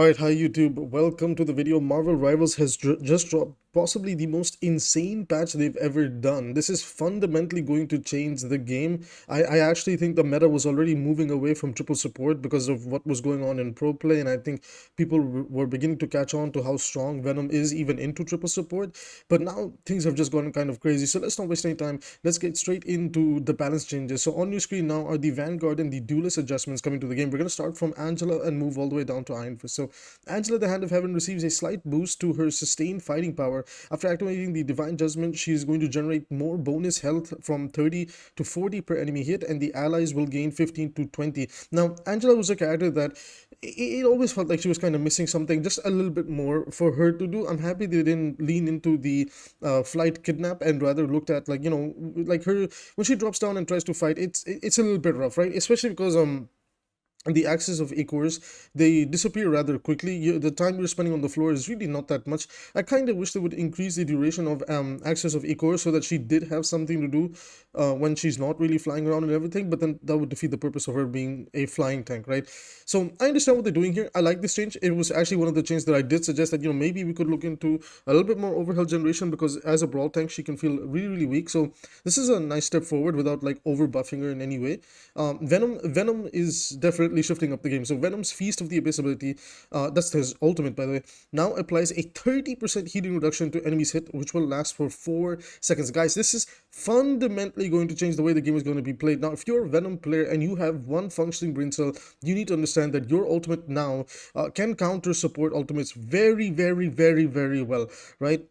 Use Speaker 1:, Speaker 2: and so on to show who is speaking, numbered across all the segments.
Speaker 1: Alright, hi YouTube. Welcome to the video. Marvel Rivals has just dropped possibly the most insane patch they've ever done. This is fundamentally going to change the game. I actually think the meta was already moving away from triple support because of what was going on in pro play, and I think people were beginning to catch on to how strong Venom is even into triple support. But now things have just gone kind of crazy. So let's not waste any time. Let's get straight into the balance changes. So on your screen now are the Vanguard and the Duelist adjustments coming to the game. We're going to start from Angela and move all the way down to Iron Fist. So Angela, the Hand of Heaven, receives a slight boost to her sustained fighting power. After activating the Divine Judgment, she is going to generate more bonus health from 30 to 40 per enemy hit, and the allies will gain 15 to 20. Now, Angela was a character that it always felt like she was kind of missing something, just a little bit more for her to do. I'm happy they didn't lean into the flight kidnap and rather looked at, like, like her when she drops down and tries to fight. It's a little bit rough, right? Especially because the axis of 𝐒𝐻𝐂𝐈𝐄𝐻, they disappear rather quickly. The time you're spending on the floor is really not that much. I kind of wish they would increase the duration of axis of 𝐒𝐻𝐂𝐈𝐄𝐻 so that she did have something to do when she's not really flying around and everything, but then that would defeat the purpose of her being a flying tank, right? So I understand what they're doing here. I like this change. It was actually one of the changes that I did suggest that, maybe we could look into a little bit more overhealth generation, because as a brawl tank she can feel really, really weak. So this is a nice step forward without like over buffing her in any way. Venom is definitely shifting up the game. So Venom's Feast of the Abyss ability, that's his ultimate by the way, now applies a 30% healing reduction to enemies hit, which will last for 4 seconds. Guys, this is fundamentally going to change the way the game is going to be played. Now, if you're a Venom player and you have one functioning brain cell, you need to understand that your ultimate now can counter support ultimates very, very, very, very well, right?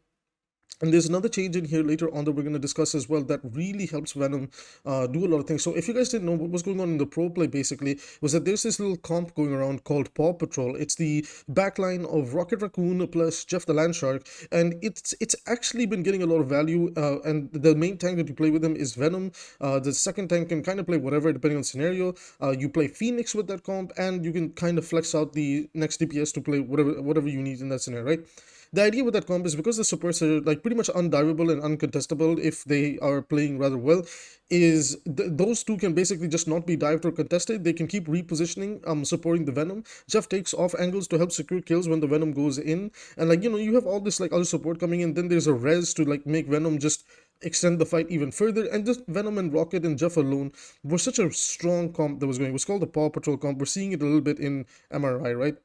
Speaker 1: And there's another change in here later on that we're going to discuss as well that really helps Venom do a lot of things. So if you guys didn't know, what was going on in the pro play basically was that there's this little comp going around called Paw Patrol. It's the backline of Rocket Raccoon plus Jeff the Land Shark, and it's actually been getting a lot of value. And the main tank that you play with him is Venom. The second tank can kind of play whatever depending on scenario. You play Phoenix with that comp, and you can kind of flex out the next DPS to play whatever you need in that scenario, right? The idea with that comp is because the supports are like pretty much undivable and uncontestable if they are playing rather well, is those two can basically just not be dived or contested. They can keep repositioning, supporting the Venom. Jeff takes off angles to help secure kills when the Venom goes in, and like you have all this like other support coming in. Then there's a res to like make Venom just extend the fight even further, and just Venom and Rocket and Jeff alone were such a strong comp that was going. It was called the Paw Patrol comp. We're seeing it a little bit in MRI, right?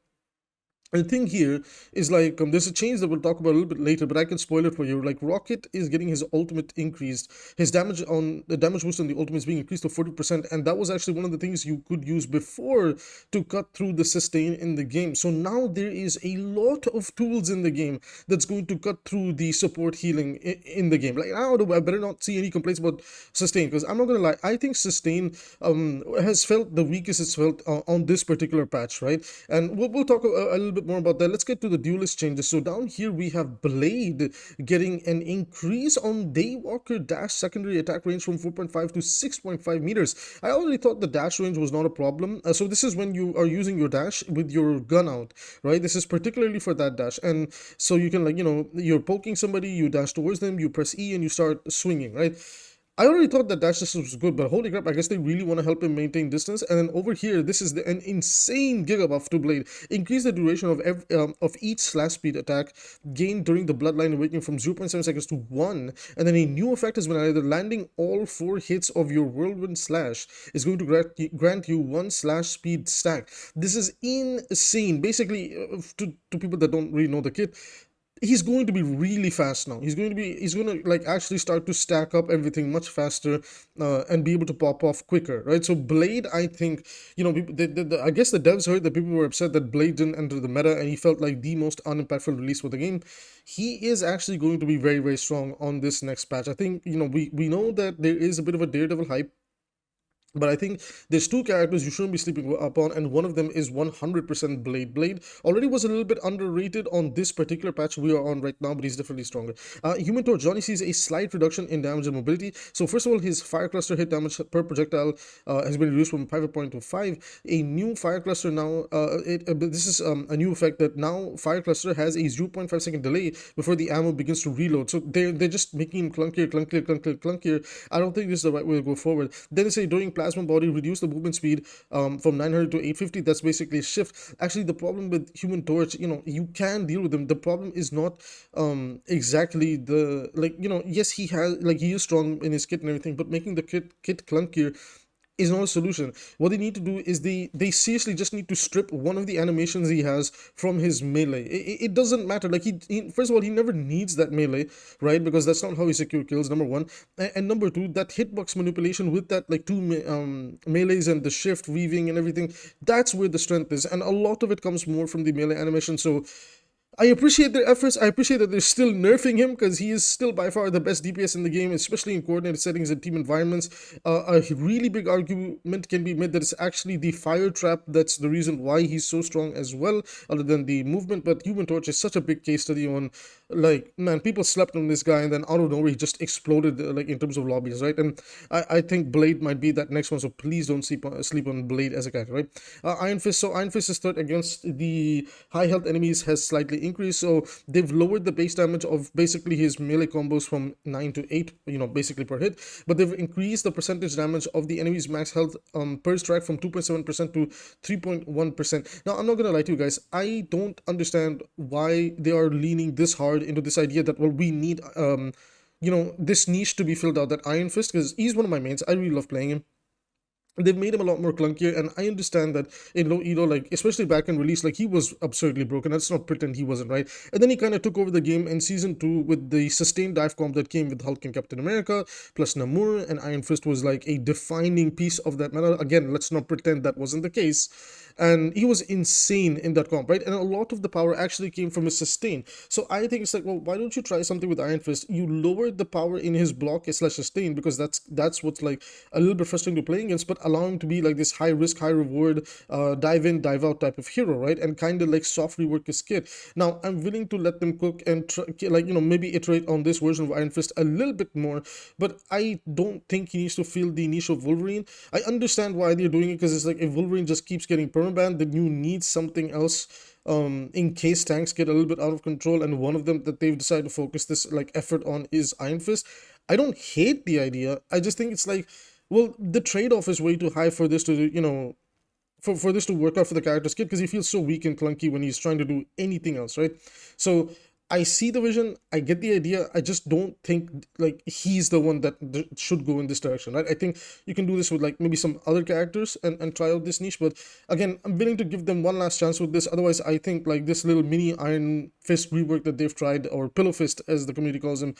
Speaker 1: And the thing here is like there's a change that we'll talk about a little bit later, but I can spoil it for you. Like Rocket is getting his ultimate increased, his damage on the damage boost on the ultimate is being increased to 40%, and that was actually one of the things you could use before to cut through the sustain in the game. So now there is a lot of tools in the game that's going to cut through the support healing in the game. Like I better not see any complaints about sustain, because I'm not gonna lie, I think sustain has felt the weakest it's felt on this particular patch, right? And we'll talk a little bit more about that. Let's get to the Duelist changes. So down here we have Blade getting an increase on Daywalker dash secondary attack range from 4.5 to 6.5 meters. I already thought the dash range was not a problem. So this is when you are using your dash with your gun out, right? This is particularly for that dash. And so you can, like, you're poking somebody, you dash towards them, you press E and you start swinging, right? I already thought that dash distance was good, but holy crap, I guess they really want to help him maintain distance. And then over here, this is an insane giga buff to Blade. Increase the duration of each slash speed attack gained during the Bloodline Awakening from 0.7 seconds to 1. And then a new effect has been added. Landing all 4 hits of your Whirlwind Slash is going to grant you 1 slash speed stack. This is insane. Basically, to people that don't really know the kit, he's going to be really fast now. He's going to like actually start to stack up everything much faster and be able to pop off quicker, right? So Blade, I think, I guess the devs heard that people were upset that Blade didn't enter the meta, and he felt like the most unimpactful release for the game. He is actually going to be very, very strong on this next patch. I think, we know that there is a bit of a Daredevil hype, but I think there's 2 characters you shouldn't be sleeping upon, and one of them is 100% Blade. Blade already was a little bit underrated on this particular patch we are on right now, but he's definitely stronger. Human Torch, Johnny sees a slight reduction in damage and mobility. So first of all, his fire cluster hit damage per projectile has been reduced from 5.5 to 5. A new fire cluster now, this is a new effect that now fire cluster has a 0.5 second delay before the ammo begins to reload. So they're just making him clunkier. I don't think this is the right way to go forward. Then they say during plasma body, reduce the movement speed from 900 to 850. That's basically a shift. Actually, the problem with Human Torch, you can deal with him. The problem is not exactly the, like, yes, he has, like, he is strong in his kit and everything, but making the kit clunkier is not a solution. What they need to do is they seriously just need to strip one of the animations he has from his melee. It doesn't matter. Like, he first of all, he never needs that melee, right? Because that's not how he secure kills, number one. And number two, that hitbox manipulation with that, like, two melees and the shift weaving and everything, that's where the strength is, and a lot of it comes more from the melee animation. So I appreciate their efforts. I appreciate that they're still nerfing him, because he is still by far the best DPS in the game, especially in coordinated settings and team environments. A really big argument can be made that it's actually the fire trap that's the reason why he's so strong as well, other than the movement. But Human Torch is such a big case study on, like, man, people slept on this guy, and then out of nowhere he just exploded, like, in terms of lobbies, right? And I think Blade might be that next one, so please don't sleep on Blade as a character, right? Iron Fist. So Iron Fist's threat against the high health enemies has slightly increase, so they've lowered the base damage of basically his melee combos from 9 to 8, basically per hit, but they've increased the percentage damage of the enemy's max health per strike from 2.7% to 3.1%. Now, I'm not gonna lie to you guys, I don't understand why they are leaning this hard into this idea that, well, we need this niche to be filled out, that Iron Fist, because he's one of my mains. I really love playing him. They've made him a lot more clunkier, and I understand that in low elo, like, especially back in release, like, he was absurdly broken. Let's not pretend he wasn't, right? And then he kind of took over the game in season 2 with the sustained dive comp that came with Hulk and Captain America plus Namor, and Iron Fist was like a defining piece of that meta. Again, let's not pretend that wasn't the case. And he was insane in that comp, right? And a lot of the power actually came from his sustain. So I think it's like, well, why don't you try something with Iron Fist? You lowered the power in his block / sustain, because that's what's like a little bit frustrating to play against, but allow him to be like this high risk, high reward, dive in, dive out type of hero, right? And kind of like softly work his kit. Now, I'm willing to let them cook and try, like, maybe iterate on this version of Iron Fist a little bit more, but I don't think he needs to fill the niche of Wolverine. I understand why they're doing it, because it's like, if Wolverine just keeps getting permaban, then you need something else in case tanks get a little bit out of control, and one of them that they've decided to focus this, like, effort on is Iron Fist. I don't hate the idea. I just think it's like, well, the trade-off is way too high for this to, for this to work out for the character's kit, because he feels so weak and clunky when he's trying to do anything else, right? So I see the vision, I get the idea, I just don't think, like, he's the one that should go in this direction, right? I think you can do this with, like, maybe some other characters and try out this niche, but again, I'm willing to give them one last chance with this. Otherwise, I think, like, this little mini Iron Fist rework that they've tried, or Pillow Fist as the community calls him,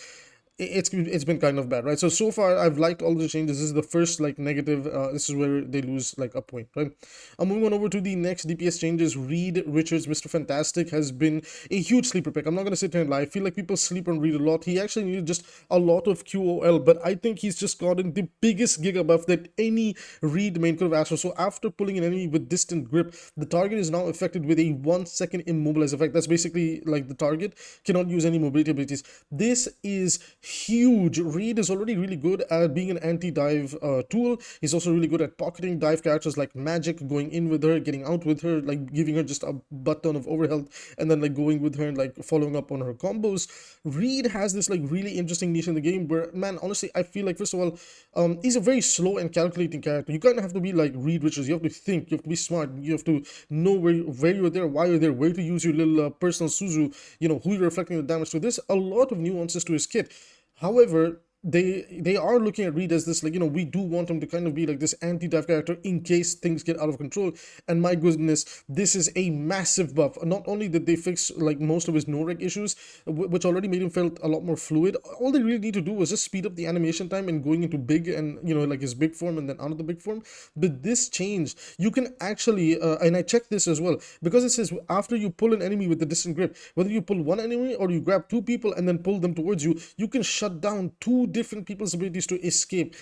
Speaker 1: it's been kind of bad, right? So far I've liked all the changes. This is the first, like, negative. This is where they lose, like, a point, right? I'm moving on over to the next DPS changes. Reed Richards, Mr. Fantastic, has been a huge sleeper pick. I'm not gonna sit here and lie. I feel like people sleep on Reed a lot. He actually needed just a lot of QOL, but I think he's just gotten the biggest giga buff that any Reed main could have asked for. So after pulling an enemy with distant grip, the target is now affected with a 1-second immobilize effect. That's basically like the target cannot use any mobility abilities. This is huge. Reed is already really good at being an anti-dive tool. He's also really good at pocketing dive characters like Magic, going in with her, getting out with her, like giving her just a butt ton of overhealth, and then, like, going with her and, like, following up on her combos. Reed has this, like, really interesting niche in the game where, man, honestly, I feel like, first of all, he's a very slow and calculating character. You kind of have to be like Reed Richards. You have to think, you have to be smart, you have to know where you're there, why you're there, where to use your little personal Suzu, who you're reflecting the damage to. There's a lot of nuances to his kit. However, they are looking at Reed as this, like, we do want him to kind of be like this anti-dive character in case things get out of control. And my goodness, this is a massive buff. Not only did they fix, like, most of his no-reg issues, which already made him feel a lot more fluid, all they really need to do was just speed up the animation time and going into big and, like, his big form and then out of the big form. But this change, you can actually, and I checked this as well, because it says after you pull an enemy with the distant grip, whether you pull one enemy or you grab two people and then pull them towards you, you can shut down two different people's abilities to escape.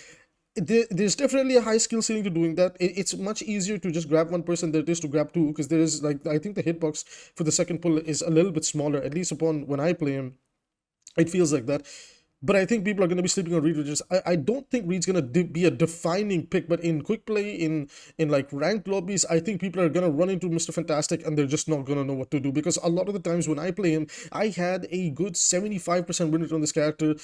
Speaker 1: There's definitely a high skill ceiling to doing that. It's much easier to just grab one person than it is to grab two, because there is, like, I think the hitbox for the second pull is a little bit smaller, at least upon when I play him. It feels like that. but I think people are going to be sleeping on Reed Richards. I don't think Reed's going to be a defining pick, but in quick play, in like ranked lobbies, I think people are going to run into Mr. Fantastic and they're just not going to know what to do, because a lot of the times when I play him, I had a good 75% win rate on this character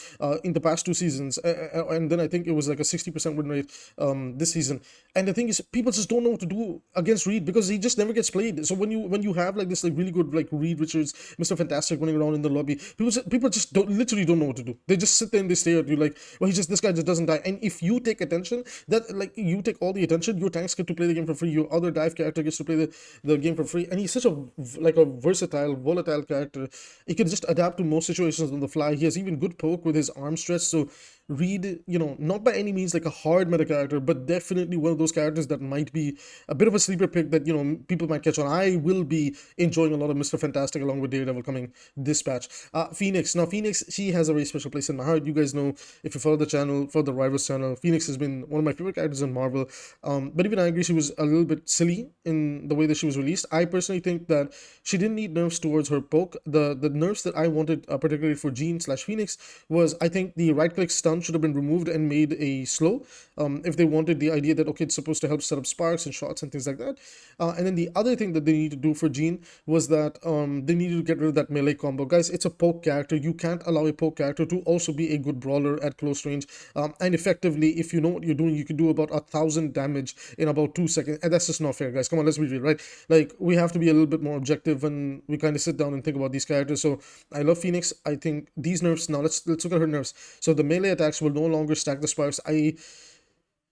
Speaker 1: in the past 2 seasons, and then I think it was like a 60% win rate this season. And the thing is, people just don't know what to do against Reed because he just never gets played. So when you have like this like really good like Reed Richards, Mr. Fantastic running around in the lobby, people just literally don't know what to do. They just sit there and they stare at you like, well, this guy just doesn't die. And if you take attention, that like you take all the attention, your tanks get to play the game for free, your other dive character gets to play the game for free, and he's such a like a versatile, volatile character. He can just adapt to most situations on the fly. He has even good poke with his arm stretch. So Reed, not by any means like a hard meta character, but definitely one of those characters that might be a bit of a sleeper pick that, people might catch on. I will be enjoying a lot of Mr. Fantastic along with Daredevil coming this patch. Phoenix. Now, Phoenix, she has a very special place in my heart. You guys know, if you follow the channel, follow the Rivals channel, Phoenix has been one of my favorite characters in Marvel. But even I agree she was a little bit silly in the way that she was released. I personally think that she didn't need nerfs towards her poke. The nerfs that I wanted, particularly for Jean/Phoenix, was I think the right click stun should have been removed and made a slow, if they wanted the idea that, okay, it's supposed to help set up sparks and shots and things like that. And then the other thing that they need to do for Jean was that they needed to get rid of that melee combo. Guys, it's a poke character. You can't allow a poke character to also be a good brawler at close range. And effectively, if you know what you're doing, you can do about 1,000 damage in about 2 seconds. And that's just not fair, guys. Come on, let's be real, right? Like, we have to be a little bit more objective when we kind of sit down and think about these characters. So I love Phoenix. I think these nerfs, now let's look at her nerfs. So the melee attacks will no longer stack the sparks.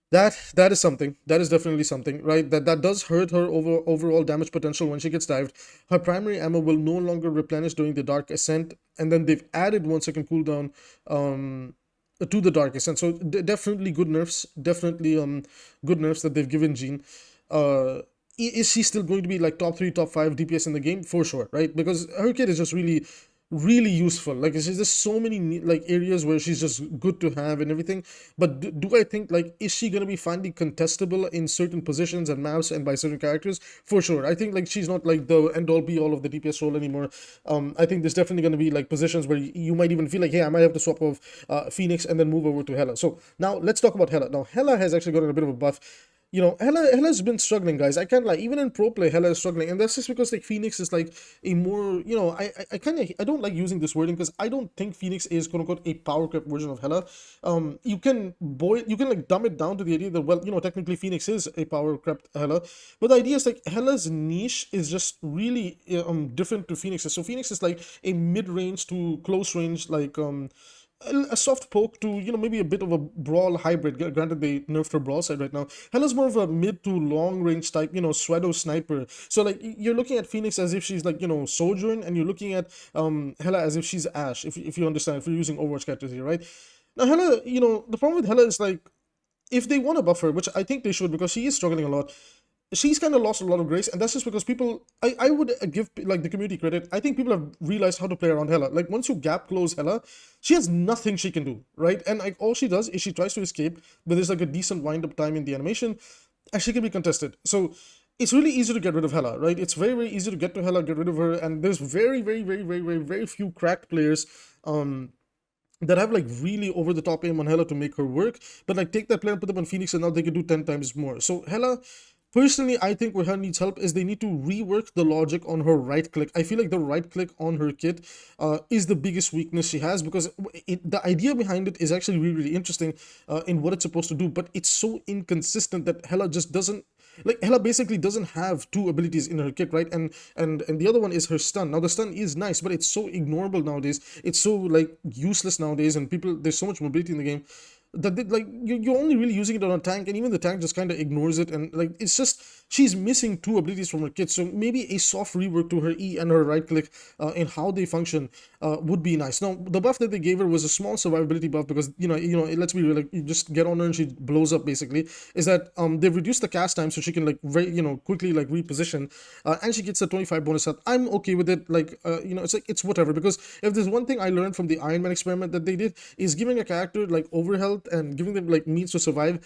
Speaker 1: That is something. That is definitely something, right? That does hurt her overall damage potential when she gets dived. Her primary ammo will no longer replenish during the Dark Ascent, and then they've added 1 second cooldown to the Dark Ascent. So definitely good nerfs. Definitely good nerfs that they've given Jean. Is she still going to be like top 3, top 5 DPS in the game? For sure, right? Because her kit is just really useful. Like, there's so many like areas where she's just good to have and everything. But do I think, like, is she gonna be finally contestable in certain positions and maps and by certain characters? For sure. I think like she's not like the end all be all of the DPS role anymore. I think there's definitely gonna be like positions where you might even feel like, hey, I might have to swap off Phoenix and then move over to Hela. So now let's talk about Hela. Now Hela has actually gotten a bit of a buff. Hela's been struggling, guys. I can't lie. Even in pro play, Hela is struggling, and that's just because like Phoenix is like a more, I don't like using this wording because I don't think Phoenix is quote unquote a power crept version of Hela. You can like dumb it down to the idea that, well, technically Phoenix is a power crept Hela, but the idea is like Hela's niche is just really different to Phoenix's. So Phoenix is like a mid range to close range, like a soft poke to maybe a bit of a brawl hybrid. Granted, they nerfed her brawl side right now. Hela's more of a mid to long range type, pseudo sniper. So like you're looking at Phoenix as if she's like Sojourn, and you're looking at Hela as if she's Ashe. If you understand, if you're using Overwatch characters here, right? Now Hela, the problem with Hela is like, if they want to buff her, which I think they should because she is struggling a lot, she's kind of lost a lot of grace, and that's just because people, I would give like the community credit. I think people have realized how to play around Hela. Like, once you gap close Hela, she has nothing she can do, right? And like all she does is she tries to escape, but there's like a decent wind up time in the animation, and she can be contested. So it's really easy to get rid of Hela, right? It's very, very easy to get to Hela, get rid of her, and there's very, very, very, very, very, very few cracked players that have like really over the top aim on Hela to make her work. But like, take that player and put them on Phoenix, and now they can do 10 times more. So Hela, personally, I think where Hela needs help is they need to rework the logic on her right click. I feel like the right click on her kit is the biggest weakness she has, because the idea behind it is actually really, really interesting in what it's supposed to do, but it's so inconsistent that Hela just doesn't, like, Hela basically doesn't have 2 abilities in her kit, right? And the other one is her stun. Now the stun is nice, but it's so ignorable nowadays. It's so like useless nowadays, and there's so much mobility in the game that like you're only really using it on a tank, and even the tank just kind of ignores it, and like it's just she's missing 2 abilities from her kit. So maybe a soft rework to her E and her right click in how they function would be nice. Now the buff that they gave her was a small survivability buff, because let's be real, like, you just get on her and she blows up basically. Is that they've reduced the cast time so she can like very quickly like reposition, and she gets a 25 bonus health. I'm okay with it. Like it's like, it's whatever, because if there's one thing I learned from the Iron Man experiment that they did, is giving a character like overhealth health and giving them like means to survive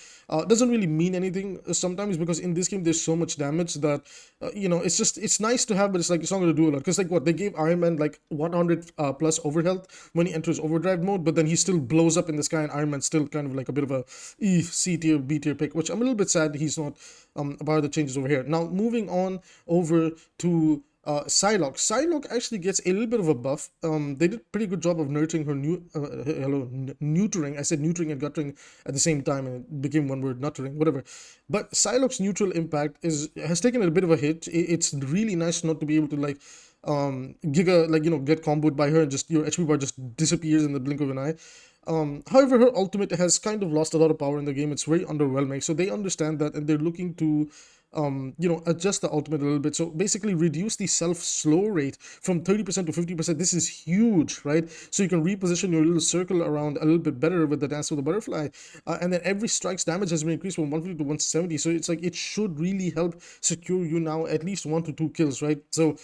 Speaker 1: doesn't really mean anything sometimes, because in this game there's so much damage that you know, it's nice to have, but it's like it's not going to do a lot. Because like what they gave Iron Man like 100 plus overhealth when he enters overdrive mode, but then he still blows up in the sky, and Iron Man's still kind of like a bit of a C tier, B tier pick, which I'm a little bit sad he's not part of the changes over here. Now moving on over to Psylocke. Psylocke actually gets a little bit of a buff. They did a pretty good job of nurturing her neutering. I said neutering and guttering at the same time, and it became one word, nuttering, whatever. But Psylocke's neutral impact has taken a bit of a hit. It's really nice not to be able to like Giga, like, you know, get comboed by her and just your HP bar just disappears in the blink of an eye. However, her ultimate has kind of lost a lot of power in the game. It's very underwhelming, so they understand that, and they're looking to you know, adjust the ultimate a little bit. So basically reduce the self slow rate from 30% to 50%. This is huge, right? So you can reposition your little circle around a little bit better with the Dance of the Butterfly. And then every strike's damage has been increased from 150 to 170. So it's like, it should really help secure you now at least 1 to 2 kills, right? So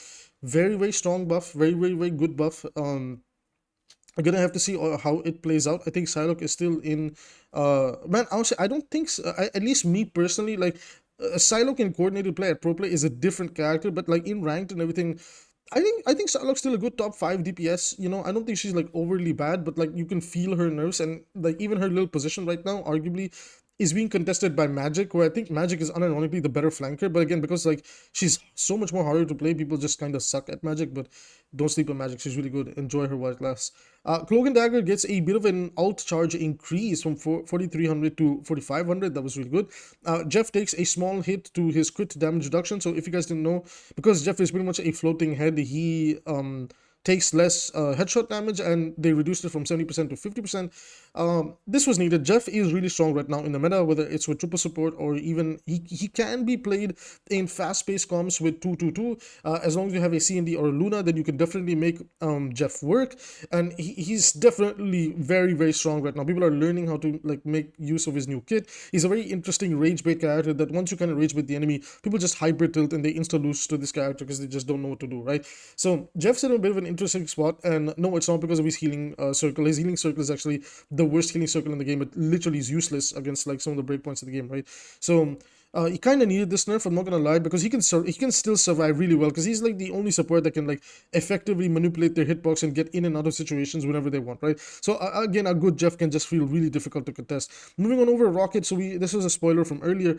Speaker 1: very, very strong buff, very, very, very good buff. I'm gonna have to see how it plays out. I think Psylocke is still in man, honestly, I don't think so. At least me personally, like Psylocke in coordinated play at pro play is a different character, but like in ranked and everything, I think Psylocke's still a good top 5 DPS. You know, I don't think she's like overly bad, but like you can feel her nerves, and like even her little position right now arguably is being contested by Magic, where I think Magic is unironically the better flanker. But again, because like she's so much more harder to play, people just kind of suck at Magic. But don't sleep on Magic, she's really good. Enjoy her while it lasts. Cloak and Dagger gets a bit of an alt charge increase from 4300 to 4500. That was really good. Jeff takes a small hit to his crit damage reduction. So if you guys didn't know, because Jeff is pretty much a floating head, he takes less headshot damage, and they reduced it from 70% to 50%. This was needed. Jeff is really strong right now in the meta, whether it's with triple support or even he can be played in fast-paced comps with 2-2-2. As long as you have a CND or a Luna, then you can definitely make Jeff work, and he's definitely very, very strong right now. People are learning how to like make use of his new kit. He's a very interesting rage bait character that once you kind of rage bait the enemy, people just hybrid tilt and they insta lose to this character because they just don't know what to do, right? So Jeff's in a bit of an interesting spot, and no, it's not because of his healing circle. His healing circle is actually the worst healing circle in the game. It literally is useless against like some of the breakpoints in the game, right? So he kind of needed this nerf, I'm not gonna lie, because he can still survive really well, because he's like the only support that can like effectively manipulate their hitbox and get in and out of situations whenever they want, right? So again, a good Jeff can just feel really difficult to contest. Moving on over Rocket, so this was a spoiler from earlier.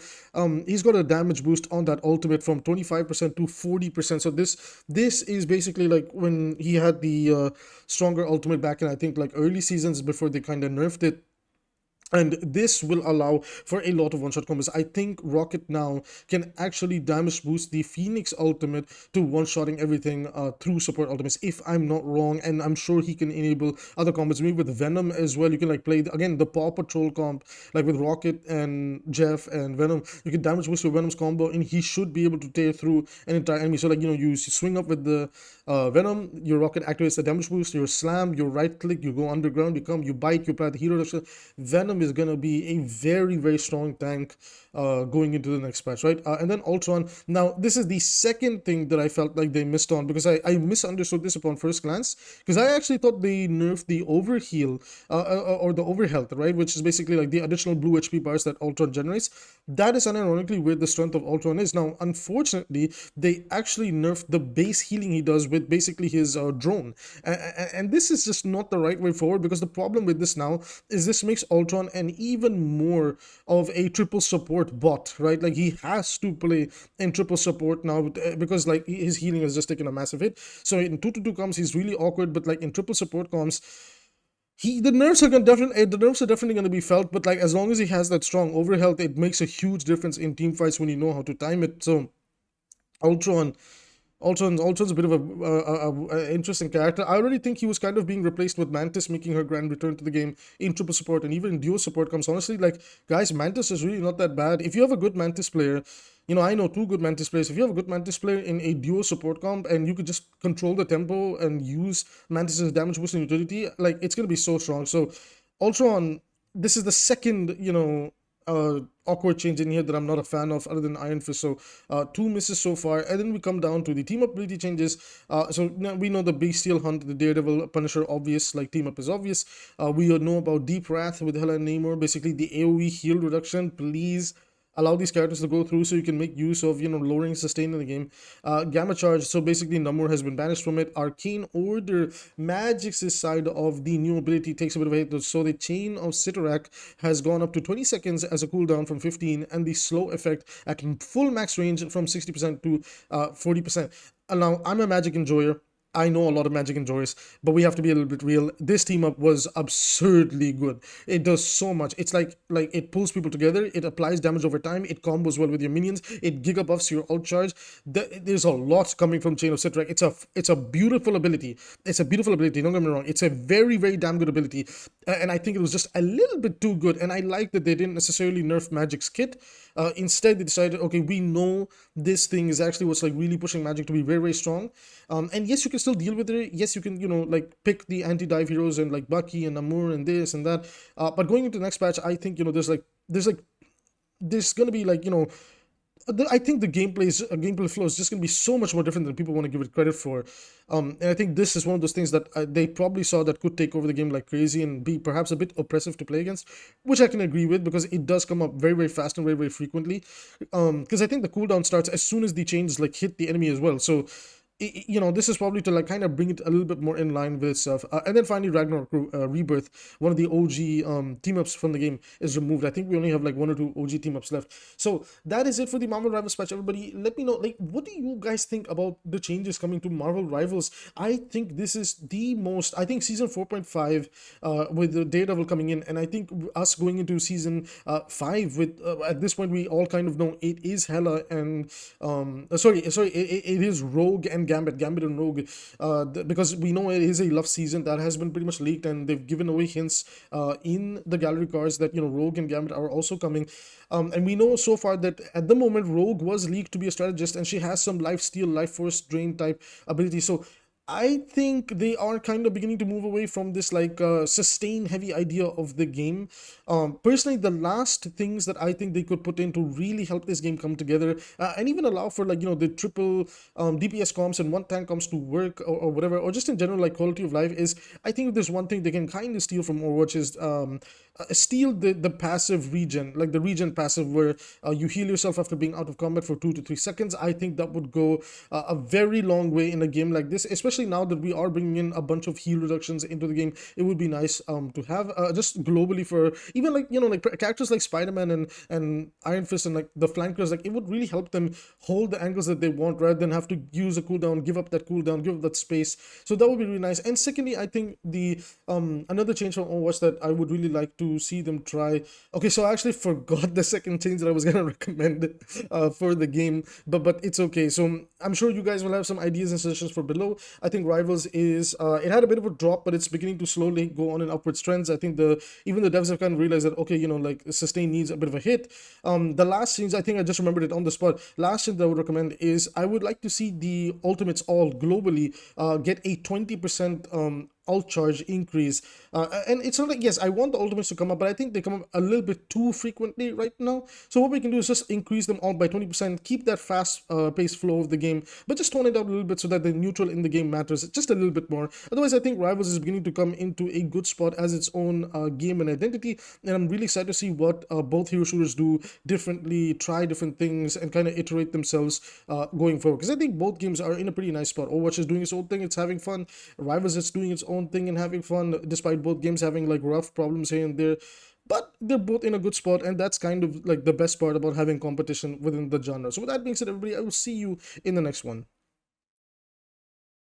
Speaker 1: He's got a damage boost on that ultimate from 25% to 40%. So this is basically like when he had the stronger ultimate back in, I think, like early seasons before they kind of nerfed it. And this will allow for a lot of one-shot combos. I think Rocket now can actually damage boost the Phoenix ultimate to one-shotting everything through support ultimates, if I'm not wrong. And I'm sure he can enable other combos. Maybe with Venom as well. You can like play, again, the Paw Patrol comp, like with Rocket and Jeff and Venom. You can damage boost your Venom's combo, and he should be able to tear through an entire enemy. So like, you know, you swing up with the Venom, your Rocket activates the damage boost, your slam, your right click, you go underground, you bite, you apply the hero reduction. Venom is gonna be a very, very strong tank going into the next patch, right? And then Ultron. Now this is the second thing that I felt like they missed on, because I misunderstood this upon first glance, because I actually thought they nerfed the overheal or the overhealth, right, which is basically like the additional blue HP bars that Ultron generates. That is unironically where the strength of Ultron is. Now unfortunately they actually nerfed the base healing he does with basically his drone, and this is just not the right way forward, because the problem with this now is this makes Ultron an even more of a triple support bot, right? Like he has to play in triple support now, because like his healing has just taken a massive hit. So in 2-2 comms he's really awkward, but like in triple support comms, the nerves are definitely going to be felt. But like as long as he has that strong overhealth, it makes a huge difference in team fights when you know how to time it. So Ultron's a bit of a interesting character. I already think he was kind of being replaced with Mantis, making her grand return to the game in triple support, and even in duo support comes. Honestly, like, guys, Mantis is really not that bad. If you have a good Mantis player, you know, I know 2 good Mantis players. If you have a good Mantis player in a duo support comp, and you could just control the tempo and use Mantis's damage boost and utility, like, it's going to be so strong. So Ultron, this is the second, you know, awkward change in here that I'm not a fan of, other than Iron Fist. So 2 misses so far. And then we come down to the team up ability changes. So now we know the Bestial Hunt, the Daredevil, Punisher, obvious, like team up is obvious. We know about Deep Wrath with Hela and Namor, basically the AoE heal reduction. Please allow these characters to go through so you can make use of, lowering sustain in the game. Gamma Charge, so basically Namor has been banished from it. Arcane Order, Magic's side of the new ability takes a bit of a hit, so the Chain of Sitarak has gone up to 20 seconds as a cooldown from 15, and the slow effect at full max range from 60% to 40%. Now, I'm a Magic enjoyer. I know a lot of Magic enjoyers, but we have to be a little bit real. This team up was absurdly good. It does so much. It's like it pulls people together. It applies damage over time. It combos well with your minions. It giga buffs your ult charge. There's a lot coming from Chain of Sitarak. It's a beautiful ability. It's a beautiful ability. Don't get me wrong. It's a very, very damn good ability, and I think it was just a little bit too good. And I like that they didn't necessarily nerf Magic's kit. Instead, they decided, okay, we know this thing is actually what's like really pushing Magic to be very, very strong. And yes, you can still deal with it. Yes, you can, like pick the anti-dive heroes and like Bucky and Namor and this and that. But going into the next patch, I think, there's gonna be like, I think the gameplay flow is just going to be so much more different than people want to give it credit for. And I think this is one of those things that they probably saw that could take over the game like crazy and be perhaps a bit oppressive to play against, which I can agree with because it does come up very, very fast and very, very frequently. Because I think the cooldown starts as soon as the chains like hit the enemy as well. So this is probably to like kind of bring it a little bit more in line with stuff. And then finally, Ragnarok Rebirth, one of the OG team ups from the game, is removed. I think we only have like 1 or 2 OG team ups left. So that is it for the Marvel Rivals patch. Everybody, let me know, like, what do you guys think about the changes coming to Marvel Rivals? I think this is the most. I think season 4.5 with the Daredevil coming in, and I think us going into season 5 with at this point we all kind of know it is Hela and it is Rogue and Gambit and Rogue, because we know it is a love season that has been pretty much leaked, and they've given away hints in the gallery cards that Rogue and Gambit are also coming, and we know so far that at the moment Rogue was leaked to be a strategist, and she has some life steal, life force drain type ability. So I think they are kind of beginning to move away from this like sustain heavy idea of the game. Personally, the last things that I think they could put in to really help this game come together and even allow for like the triple DPS comps and one tank comps to work or whatever, or just in general like quality of life, is I think if there's one thing they can kind of steal from Overwatch is steal the passive regen, like the regen passive where you heal yourself after being out of combat for 2 to 3 seconds. I think that would go a very long way in a game like this, especially now that we are bringing in a bunch of heal reductions into the game. It would be nice to have just globally for even like like characters like Spider-Man and Iron Fist and like the flankers. Like it would really help them hold the angles that they want rather than have to use a cooldown, give up that cooldown, give up that space. So that would be really nice. And secondly, I think the another change from Overwatch that I would really like to see them try. Okay, so I actually forgot the second change that I was gonna recommend for the game, but it's okay. So I'm sure you guys will have some ideas and suggestions for below. I think Rivals is it had a bit of a drop, but it's beginning to slowly go on in upwards trends. I think even the devs have kind of realized that okay, like sustain needs a bit of a hit. The last change, I think I just remembered it on the spot. Last change that I would recommend is I would like to see the ultimates all globally get a 20% ult charge increase, and it's not like, yes, I want the ultimates to come up, but I think they come up a little bit too frequently right now. So what we can do is just increase them all by 20%, keep that fast paced flow of the game, but just tone it out a little bit so that the neutral in the game matters just a little bit more. Otherwise, I think Rivals is beginning to come into a good spot as its own game and identity, and I'm really excited to see what both hero shooters do differently, try different things, and kind of iterate themselves going forward, because I think both games are in a pretty nice spot. Overwatch is doing its own thing, it's having fun. Rivals is doing its own thing and having fun, despite both games having like rough problems here and there, but they're both in a good spot, and that's kind of like the best part about having competition within the genre. So with that being said, everybody, I will see you in the next one.